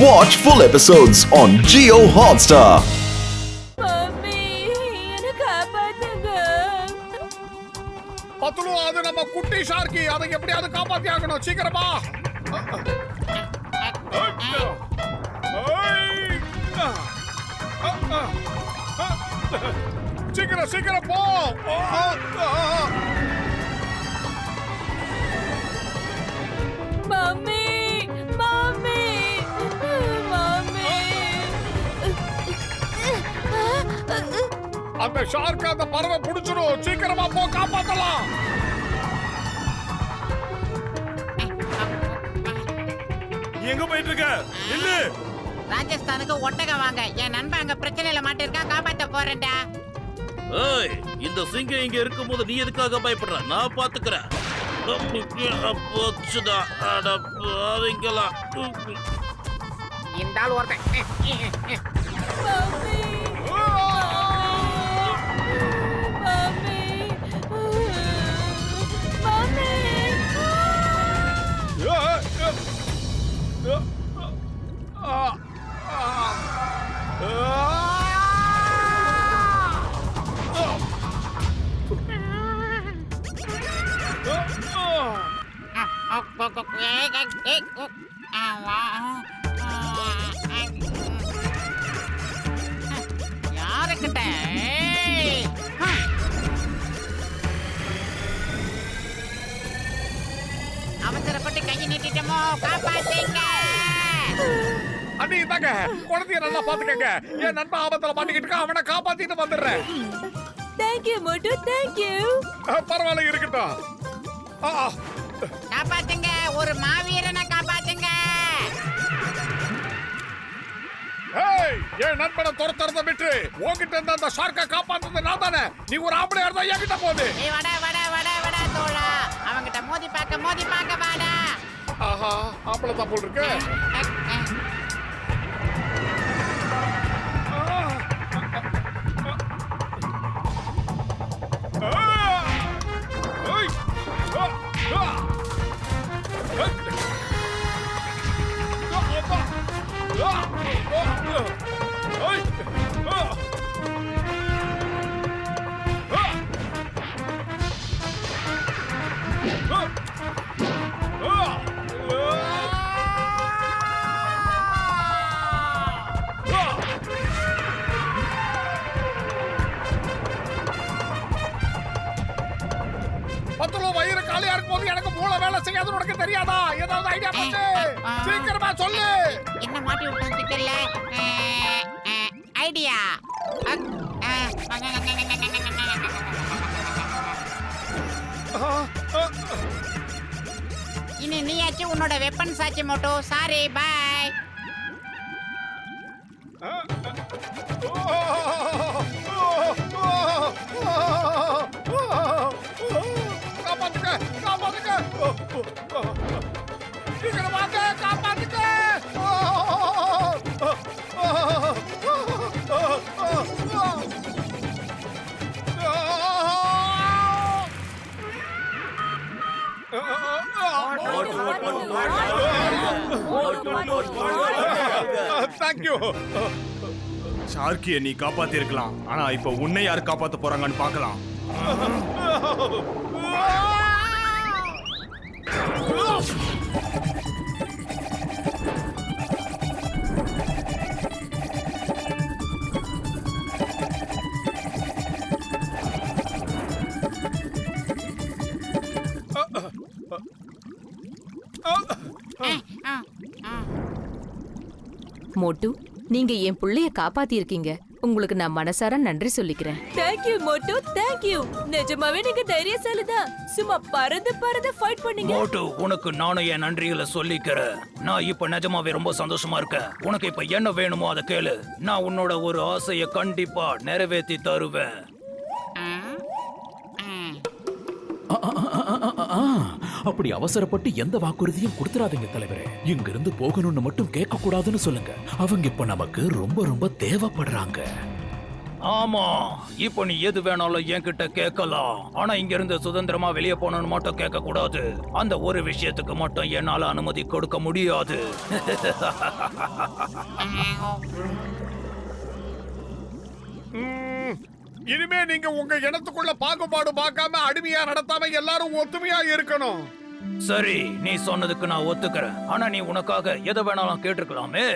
Watch full episodes on Jio Hotstar. பத்துலு அது நம்ம குட்டி ஷார்க்கி, அதை எப்படியாவது காப்பாத்தி ஆகணும். சீக்கிரமா சீக்கிரம் சீக்கிரம் போ. மம்மி மம்மி மம்மி அந்த ஷார்க் அந்த பறவை புடிச்சிடும். சீக்கிரமா போ, காப்பாத்தலாம். எங்க போயிட்டு இருக்க? இல்ல ராஜஸ்தானுக்கு ஒட்டக வாங்க. என் நண்பன் அங்க பிரச்சனையில மாட்டிருக்கான், காப்பாத்த போறேன்டா. ஏய், இந்த சிங்கம் இங்க இருக்கும்போது நீ எதுக்காக பயப்படுற? நான் பாத்துக்கிறேன். போச்சுடா, அட பாவிங்களா. இந்த ஆள் ஒருத்தன் மம்மி மம்மி யாருக்கிட்ட அவசரப்பட்டு கையை நீட்டிட்டமோ, காப்பாத்தீங்க. அண்ணி தாங்க, குழந்தைய நல்லா பாத்துக்கங்க. என் நண்பன் ஆபத்துல மாட்டிக்கிட்டு இருக்கான், அவனை காப்பாத்திட்டு வந்துடுறேன். Thank you Motu, thank you. பரவாயில்ல, இருக்கட்டும். காப்பாத்துங்க, ஒரு மாவீரனை காப்பாத்துங்க. ஏய், என் நண்பனை துரத்துறத விட்டு உன்கிட்ட இருந்த அந்த ஷார்க்கை காப்பாத்துறது நான் தானே. நீ ஒரு ஆம்பளை இருந்தா என்கிட்ட போகுது. ஏய் வட வட வட வட தோழா, அவங்கிட்ட மோதி பார்க்க வாடா. ஆஹா, ஆம்பளை தான் போல் இருக்கு. பத்துல வயிறு காலியா இருக்கும் போது எனக்கு மூளை வேலை செய்யாது, உனக்கு தெரியாதா? ஏதாவது ஐடியா பண்ணு, சீக்கிரமா சொல்லு. என்ன மாட்டி விட்டான் சிக்கல்ல? ஐடியா. இனி நீயாச்சும் உன்னோட வெப்பன்ஸ் ஆச்சு மோட்டோ. சாரி, பாய். காப்பாத்துக்க, காப்பாத்துக்க, சீக்கிரமாக காப்பாத்துக்க. தேங்க்யூ. ஷார்க்கிய நீ காப்பாத்தி இருக்கலாம், ஆனா இப்ப உன்னை யார் காப்பாத்த போறாங்கன்னு பார்க்கலாம். மோட்டு, நீங்க என் புள்ளைய காப்பாத்தி இருக்கீங்க. உங்களுக்கு நான் மனசார நன்றி சொல்லிக்கிறேன். Thank you Motu, thank you. நிஜமாவே நீங்க தைரியசாலி தான். சும்மா பறந்து பறந்து ஃபைட் பண்ணீங்க. மோட்டு, உனக்கு நானும் என் நன்றிகளை சொல்லிக்கிறேன். நான் இப்ப நிஜமாவே ரொம்ப சந்தோஷமா இருக்கேன். உனக்கு இப்ப என்ன வேணுமோ அதை கேளு. நான் உன்னோட ஒரு ஆசையை கண்டிப்பா நிறைவேற்றி தருவேன். அப்படி அவசரப்பட்டு எந்த வாக்குறுதியும் கொடுத்துறாதீங்க தலைவரே. இங்கிருந்து போகணும்னு மட்டும் கேட்க கூடாதுன்னு சொல்லுங்க. அவங்க இப்ப நமக்கு ரொம்ப ரொம்ப தேவைப்படுறாங்க. ஆமா, இப்போ நீ எது வேணாலும் என்கிட்ட கேட்கலாம். ஆனா இங்க இருந்து சுதந்திரமா வெளியே போகணும்னு மட்டும் கேட்க கூடாது. அந்த ஒரு விஷயத்துக்கு மட்டும் என்னால அனுமதி கொடுக்க முடியாது. இனிமே நீங்க உங்க இடத்துக்குள்ள பாகுபாடு பார்க்காம அடிமையா நடத்தாம எல்லாரும் ஒத்துமையா இருக்கணும். சரி, நீ சொன்னதுக்கு நான் ஒத்துக்கிறேன். ஆனா நீ உனக்காக எதை வேணாலும் கேட்டிருக்கலாமே.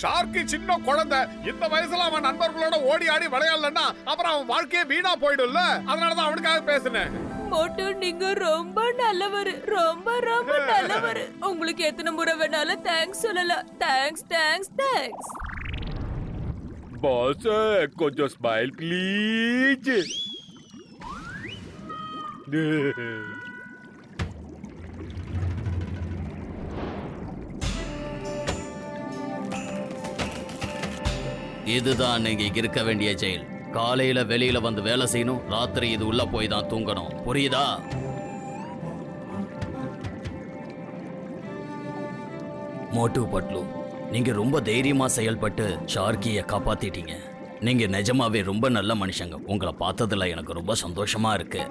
ஷார்க்கி சின்ன குழந்தை, இந்த வயசுல அவன் நண்பர்களோட ஓடி ஆடி விளையாடலன்னா அப்புறம் அவன் வாழ்க்கையே வீணா போயிடும்ல. அதனாலதான் அவனுக்காக பேசினேன். மோட்டு நீங்க ரொம்ப நல்லவரு, ரொம்ப ரொம்ப நல்லவரு. உங்களுக்கு எத்தனை முறை வேணாலும் தேங்க்ஸ் சொல்லலாம். Thanks thanks thanks. பாஸ் கொஞ்சம் ஸ்மைல் ப்ளீஸ். இதுதான் நீங்க இருக்க வேண்டிய ஜெயில். காலையில வெளியில வந்து வேலை செய்யணும், ராத்திரி இது உள்ள போய் தான் தூங்கணும். புரியுதா? மோட்டு பட்லு, நீங்க ரொம்ப தைரியமா செயல்பட்டு ஷார்க்கிய காப்பாத்திட்டீங்க. நீங்க நிஜமாவே ரொம்ப நல்ல மனுஷங்க. உங்களை பார்த்ததுல எனக்கு ரொம்ப சந்தோஷமா இருக்கு.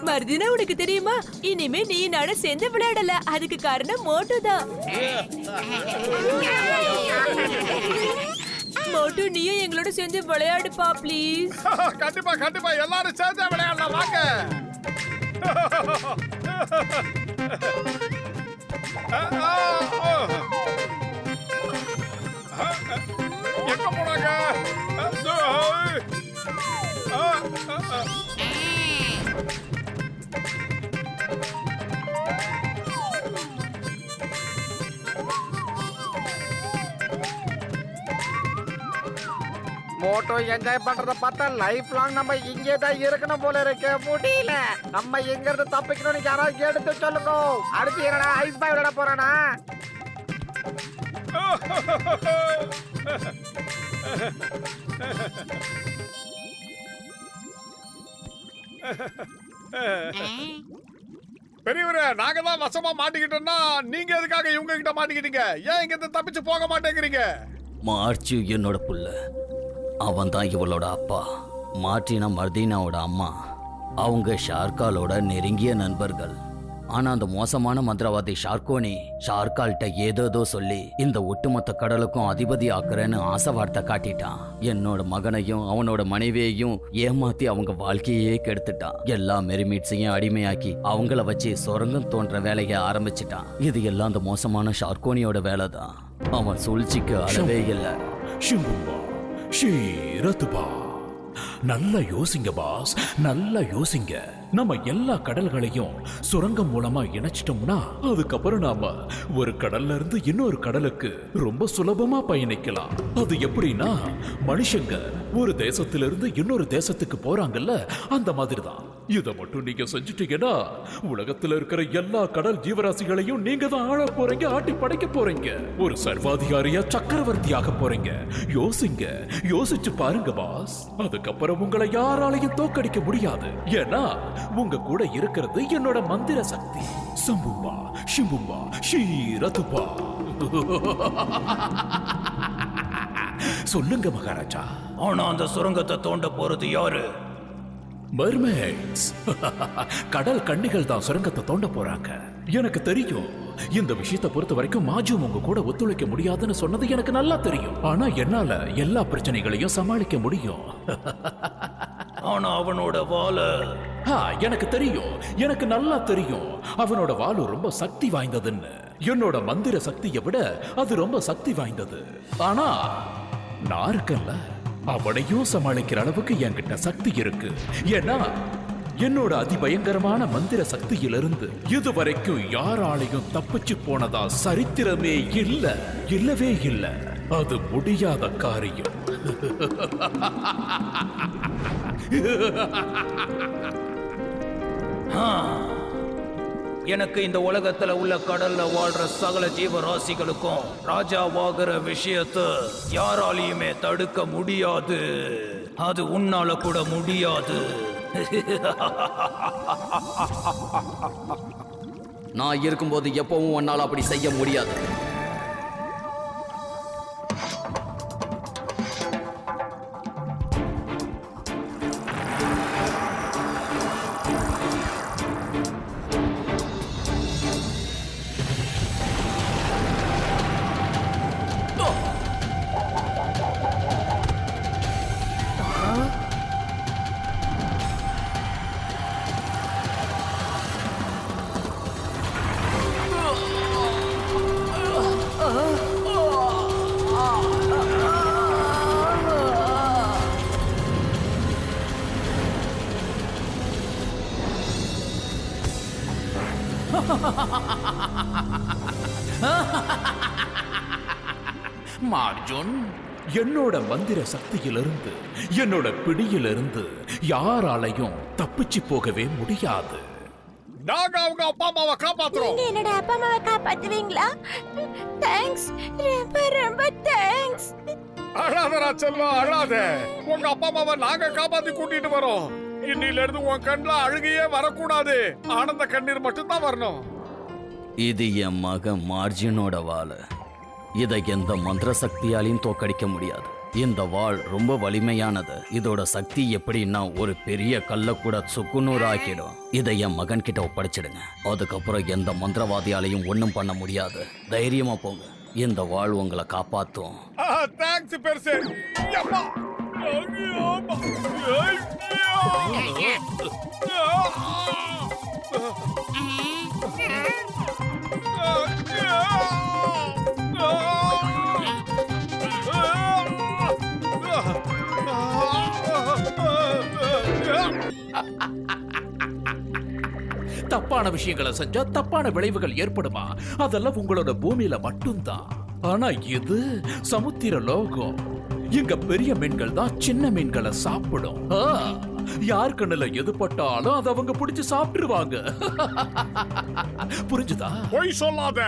மர்தினா, உனக்கு தெரியுமா, இனிமே நீ நாட சேர்ந்து விளையாடல. அதுக்கு காரணம் மோட்டு தான். மோட்டு, நீயும் எங்களோட சேர்ந்து விளையாடுப்பா ப்ளீஸ். கண்டிப்பா கண்டிப்பா எல்லாரும் சேர்ந்து விளையாடலாம். வாங்க. எங்க போனாங்க? மோட்டோ என்ஜாய் பண்றத பார்த்தா லைஃப் லாங் நம்ம இங்கே தான் இருக்கணும் போல இருக்க. முடியல. நம்ம எங்க இருந்து தப்பிக்கணும்னு யாராவது எடுத்து சொல்லுங்க. அடுத்து என்னடா ஐஸ் பாய் விளையாட போறானா? பெரியவரே, நாங்க தான் வசமா மாட்டிக்கிட்டோம்னா நீங்க எதுக்காக இவங்க கிட்ட மாட்டிக்கிட்டீங்க? ஏன் இங்க இருந்து தப்பிச்சு போக மாட்டேங்கிறீங்க? மார்ச்சு என்னோட புள்ள. அவன் தான் இவளோட அப்பா. மார்டினா மர்தீனாவோட அம்மா. அவங்க ஷார்காலோட நெருங்கிய நண்பர்கள். ஆனா அந்த மோசமான மந்திரவாதி ஷார்கோனி ஷார்கால்கிட்ட ஏதோ சொல்லி இந்த ஒட்டுமொத்த கடலுக்கும் அதிபதி ஆக்குறேன்னு ஆசை வார்த்தை காட்டிட்டான். என்னோட மகனையும் அவனோட மனைவியையும் ஏமாத்தி அவங்க வாழ்க்கையே கெடுத்துட்டான். எல்லா மெரிமிட்ஸையும் அடிமையாக்கி அவங்கள வச்சு சொரங்கம் தோன்ற வேலையை ஆரம்பிச்சிட்டான். இது எல்லாம் அந்த மோசமான ஷார்கோனியோட வேலை தான். அவன் சூழ்ச்சிக்கு அளவே இல்லை. நல்லா யோசிங்க பாஸ், நல்லா யோசிங்க. நம்ம எல்லா கடல்களையும் சுரங்கம் மூலமா இணைச்சிட்டோம்னா அதுக்கப்புறம் நாம ஒரு கடல்ல இருந்து இன்னொரு கடலுக்கு ரொம்ப சுலபமா பயணிக்கலாம். அது எப்படின்னா, மனுஷங்க ஒரு தேசத்திலிருந்து இன்னொரு தேசத்துக்கு போறாங்கல்ல, அந்த மாதிரி தான். இதை மட்டும் நீங்க செஞ்சுட்டீங்கன்னா உலகத்துல இருக்கிற எல்லா கடல் ஜீவராசிகளையும் நீங்க தான் ஆள போறீங்க, ஆட்டி படைக்க போறீங்க. ஒரு சர்வாதிகாரியா சக்கரவர்த்தியாக போறீங்க. யோசிங்க, யோசிச்சு பாருங்க பாஸ். அதுக்கப்புறம் உங்களை யாராலையும் தோக்கடிக்க முடியாது. ஏன்னா உங்க கூட இருக்கிறது என்னோட மந்திர சக்தி. சம்புமா ஷிம்புமா ஷீரதுபா. சொல்லுங்க மகாராஜா. ஆனா அந்த சுரங்கத்தை தோண்ட போறது யாரு? மர்மைட்ஸ். கடல் கன்னிகள் தான் சுரங்கத்தை தோண்ட போறாங்க. எனக்கு தெரியும். இந்த விஷயத்தை பொறுத்த வரைக்கும் மாஜும் உங்க கூட ஒத்துழைக்க முடியாதுன்னு சொன்னது எனக்கு நல்லா தெரியும். ஆனா என்னால எல்லா பிரச்சனைகளையும் சமாளிக்க முடியும். ஆனா அவனோட வாள எனக்கு தெரியும், எனக்கு நல்லா தெரியும். அவனோட வாளு ரொம்ப சக்தி வாய்ந்ததுன்னு. என்னோட மந்திர சக்தியை விட அது ரொம்ப சக்தி வாய்ந்தது. ஆனா நான் இருக்கேன்ல, அவனையும் சமாளிக்கிற அளவுக்கு என்கிட்ட சக்தி இருக்கு. ஏன்னா என்னோட அதிபயங்கரமான மந்திர சக்தியிலிருந்து இதுவரைக்கும் யாராலையும் தப்பிச்சு போனதா சரித்திரமே இல்லவே இல்லை. அது முடியாத காரியம். எனக்கு இந்த உலகத்துல உள்ள கடல்ல வாழ்ற சகல ஜீவராசிகளுக்கும் ராஜாவாகிற விஷயத்தை யாராலையுமே தடுக்க முடியாது. அது உன்னால கூட முடியாது. நான் இருக்கும்போது எப்பவும் உன்னால அப்படி செய்ய முடியாது. மார்ஜுன், என்னோட மந்திர சக்தியிலிருந்து, என்னோட பிடியிலிருந்து யாராலையும் தப்பிச்சு போகவே முடியாது. நாங்க அவங்க அப்பா அம்மாவை காப்பாத்துறோம். என்னோட அப்பா அம்மாவை காப்பாத்துவீங்களா? தேங்க்ஸ், ரொம்ப ரொம்ப தேங்க்ஸ். அழாதரா செல்லம், அழாத. உங்க அப்பா அம்மாவை நாங்க காப்பாத்தி கூட்டிட்டு வரோம். இன்னில இருந்து உன் கண்ணுல அழுகையே வரக்கூடாது, ஆனந்த கண்ணீர் மட்டும் தான் வரணும். இது என் மகன் மார்ஜினோட வாள். இதை எந்த மந்திர சக்தியாலையும் தோக்கடிக்க முடியாது. இந்த வாள் ரொம்ப வலிமையானது. இதோட சக்தி எப்படின்னா ஒரு பெரிய கல்ல கூட சுக்குநூறு ஆக்கிடும். இதை என் மகன் கிட்ட ஒப்படைச்சிடுங்க. அதுக்கப்புறம் எந்த மந்திரவாதியாலையும் ஒன்றும் பண்ண முடியாது. தைரியமா போங்க. இந்த வாள் உங்களை காப்பாத்தும். தேங்க்ஸ் பெருசு. யப்பா. ஐயோப்பா. தப்பான விஷயங்களை செஞ்சா தப்பான விளைவுகள் ஏற்படுமா? அதெல்லாம் உங்களோட பூமியில மட்டும்தான். ஆனா இது சமுத்திர லோகம். இங்க பெரிய மீன்கள் தான் சின்ன மீன்களை சாப்பிடும். யார் கண்ணுல எது பட்டாலும் அதை அவங்க பிடிச்சு சாப்பிட்டுருவாங்க. புரிஞ்சுதா? பொய் சொல்லாத.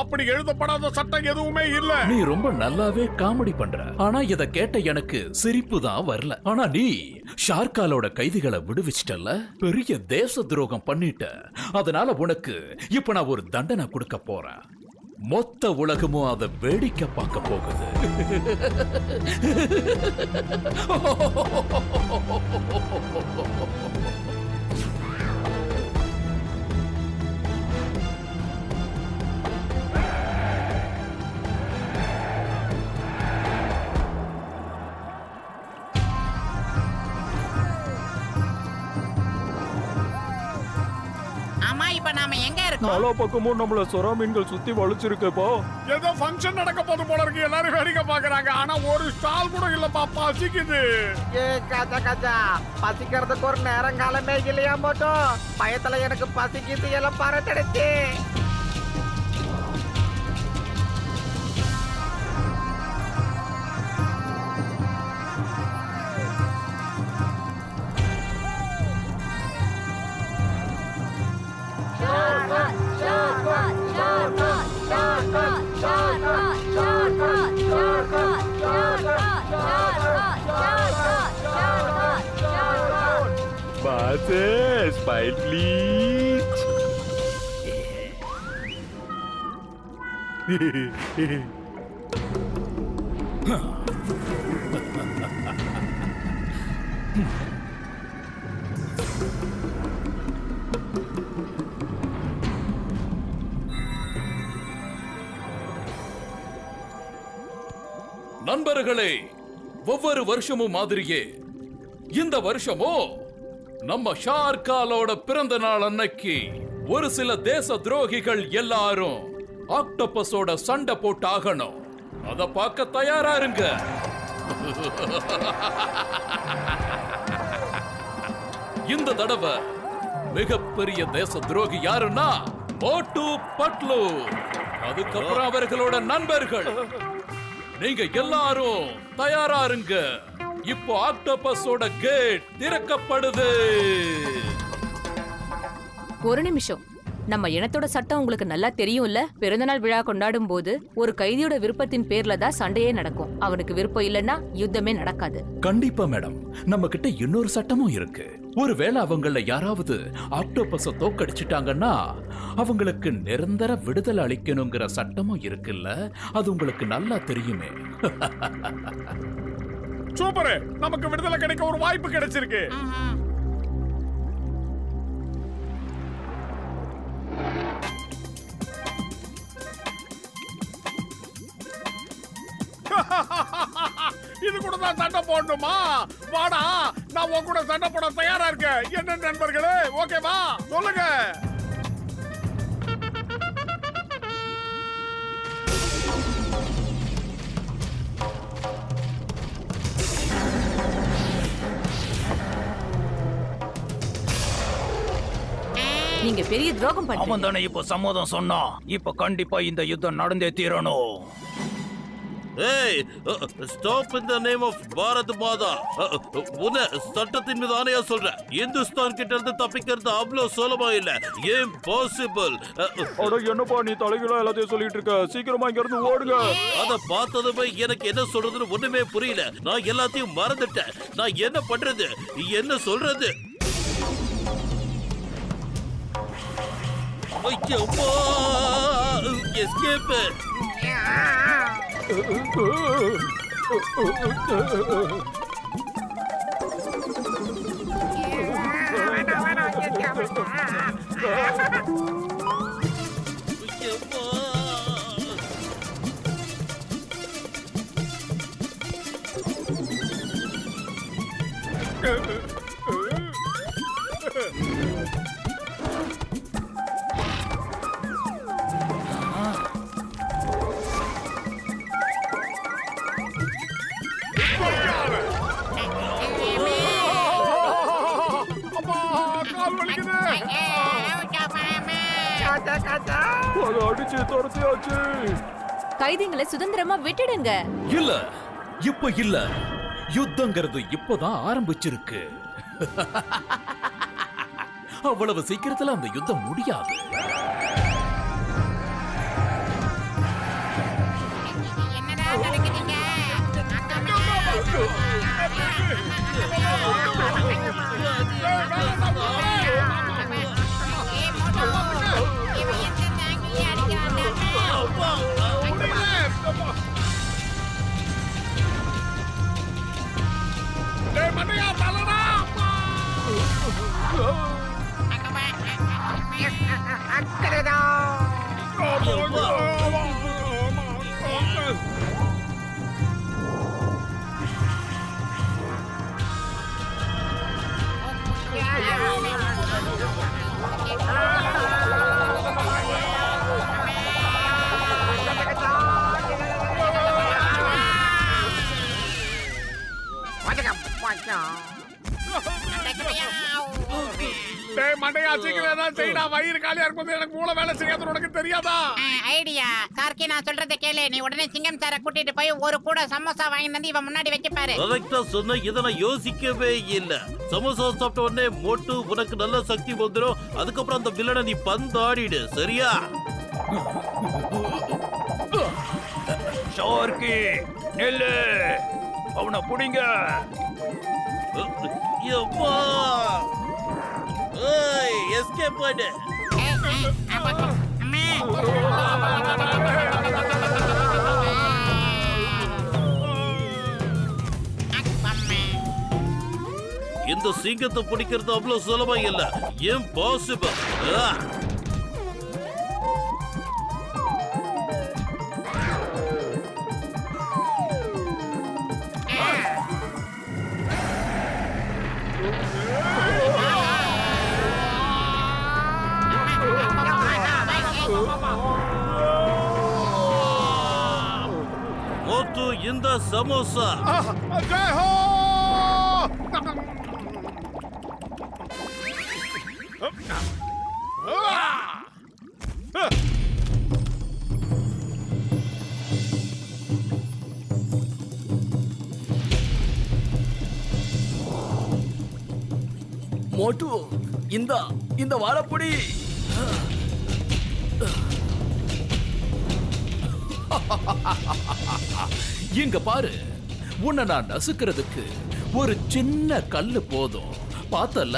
அப்படி எழுதப்படாத சட்டம் எதுவுமே இல்ல. நீ ரொம்ப நல்லாவே காமெடி பண்ற. ஆனா இத கேட்ட எனக்கு சிரிப்பு தான் வரல. ஆனா நீ ஷார்காலோட கைதிகளை விடுவிச்சிட்டல, பெரிய தேச துரோகம் பண்ணிட்ட. அதனால உனக்கு இப்ப நான் ஒரு தண்டனை கொடுக்க போறேன். மொத்த உலகமும் அதை வேடிக்கை பார்க்க போகுது. ஆமா, இப்ப நாம எங்க இருக்கோம்? நாலா பக்கமும் நம்மள சொரா மீன்கள் சுத்தி வளைச்சிருக்கப்போ. ஏதோ ஃபங்க்ஷன் நடக்க போது போல இருக்கு. எல்லாரும் வேடிக்கை பாக்குறாங்க. ஆனா ஒரு ஸ்டால் கூட இல்லப்பா. பசிக்குது. ஏ கஜா கஜா, பசிக்கிறதுக்கு ஒரு நேரங்காலமே இல்லையா மட்டும்? பயத்துல எனக்கு பசிக்குது எல்லாம் பறந்துடுச்சு. Smile please. நண்பர்களே, ஒவ்வொரு வருஷமும் மாதிரியே இந்த வருஷமோ நம்ம ஷார்காலோட பிறந்த நாள் அன்னைக்கு ஒரு சில தேச துரோகிகள் எல்லாரும் ஆக்டோபஸோட சண்டை போட்டு ஆகணும். அத பார்க்க தயாரா இருங்க. இந்த தடவை மிகப்பெரிய தேச துரோகி யாருன்னா மோட்டு பட்லு. அதுக்கப்புறம் அவர்களோட நண்பர்கள். நீங்க எல்லாரும் தயாரா இருங்க. இப்போ ஆக்டோபஸோட கேட் திறக்கப்படுது. ஒரு நிமிஷம். நம்ம இனத்தோட சட்டம் உங்களுக்கு நல்லா தெரியும்ல. பிறந்தநாள் விழா கொண்டாடும் போது ஒரு கைதியோட விருப்பத்தின் பேர்ல தான் சண்டையே நடக்கும். அவனுக்கு விருப்பம் இல்லைன்னா யுத்தமே நடக்காது. கண்டிப்பா மேடம், நம்ம கிட்ட இன்னொரு சட்டமும் இருக்கு. ஒருவேளை அவங்கள யாராவது ஆக்டோபஸ தோக்கடிச்சிட்டாங்கன்னா அவங்களுக்கு நிரந்தர விடுதலை அளிக்கணுங்கிற சட்டமும் இருக்குல்ல. அது உங்களுக்கு நல்லா தெரியுமே. சூப்பர். நமக்கு விடுதலை கிடைக்க ஒரு வாய்ப்பு கிடைச்சிருக்கு. இது கூட தான் சண்டை போடணுமா? வாடா, நான் உன் கூட சண்டை போட தயாரா இருக்கேன். என்ன நண்பர்களே, ஓகேவா? சொல்லுங்க. நீங்க நீங்க பெரிய துரோகம் அவன் பண்றீங்க. தானே இப்போ சம்மதம் சொன்னான். இப்ப கண்டிப்பா இந்த யுத்தம் நடந்தே தீரணும். ஏய் stop in the name of Bharat Mata. உன்னை சட்டத்தின் மீது ஆணையா சொல்றேன். இந்துஸ்தான் கிட்ட இருந்து தப்பிக்கிறது அவ்வளவு சுலபமா இல்ல. இம்பாசிபிள். அட என்னப்பா நீ தலைகீழா எல்லாத்தையும் சொல்லிட்டு இருக்க? சீக்கிரமா இங்க இருந்து ஓடுங்க. அத பார்த்ததுமே எனக்கு என்ன சொல்றதுன்னு ஒண்ணுமே புரியல. நான் எல்லாத்தையும் மறந்துட்டேன். நான் என்ன பண்றது, என்ன சொல்றது? ஐயப்பா, எஸ்கேப். அப்பா, கால் வலிக்குது. அதை அடிச்சு துரத்தியாச்சு. கைதிகளை சுதந்திரமா விட்டுடுங்க. இல்ல இப்ப இல்ல, யுத்தங்கிறது இப்பதான் ஆரம்பிச்சிருக்கு. அவ்வளவு சீக்கிரத்துல அந்த யுத்தம் முடியாது. என்னடா நடக்குதுங்க? டேய் மண்டையா, தள்ளடா. டேய் மண்டையா, சீக்கிரம் ஏதாவது செய்யடா. வயிறு காலியா இருக்கும்போது எனக்கு மூளை வேலை செய்யாதுன்னு உனக்கு தெரியாதா? ஐடியா சார்க்கி, நான் சொல்றதை கேளு. நீ உடனே சிங்கம் சாரை கூட்டிட்டு போய் ஒரு கூட சமோசா வாங்கி வந்து இவன் முன்னாடி வைக்க பாரு. கரெக்டா சொன்ன. இதை நான் யோசிக்கவே இல்ல. சமோசா சாப்பிட்ட உடனே மோட்டு உனக்கு நல்ல சக்தி வந்துடும். அதுக்கப்புறம் அந்த வில்லனை நீ பந்தாடிடு, சரியா? ஷார்க்கி நெல்லு, அவனை புடிங்க. யப்பா, ஏய் எஸ்கேப் பண்ணு. இந்த சிங்கத்தை பிடிக்கிறது அவ்வளவு சுலபம் இல்ல. இம்பாசிபிள். மோட்டு இந்த சமோசா. ஜெய் ஹோ. மோட்டு இந்த வாழைப்பொடி. இங்க பாரு, உன்னை நான் நசுக்கிறதுக்கு ஒரு சின்ன கல்லு போதும். பார்த்தல?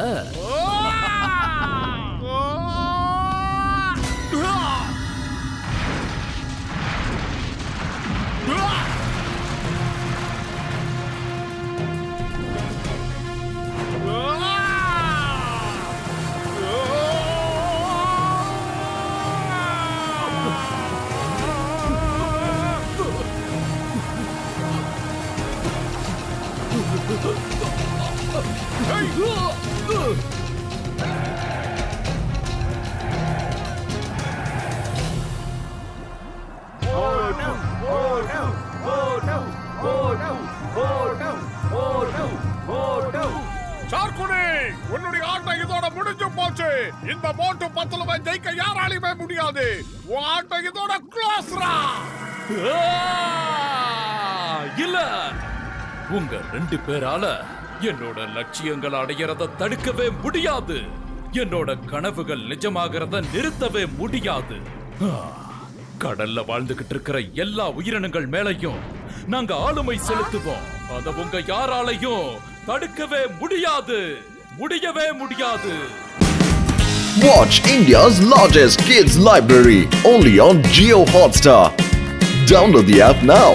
போச்சு. இந்த மோட்டு பத்தலுமே ஜெயிக்க யாராலையுமே முடியாது. உன் ஆட்டம் இதோட க்ளோஸ்ரா. இல்ல, உங்க 2 பேரால என்னோட லட்சியங்களை அடையறத தடுக்கவே முடியாது. என்னோட கனவுகள் நிஜமாகிறத நிறுத்தவே முடியாது. கடல்ல வாழ்ந்துகிட்டு இருக்கிற எல்லா உயிரினங்கள் மேலையும் நாங்க ஆளுமை செலுத்துவோம். அத உங்க யாராலையும் தடுக்கவே முடியாது. முடியவே முடியாது. Watch India's largest kids library only on Jio Hotstar. Download the app now.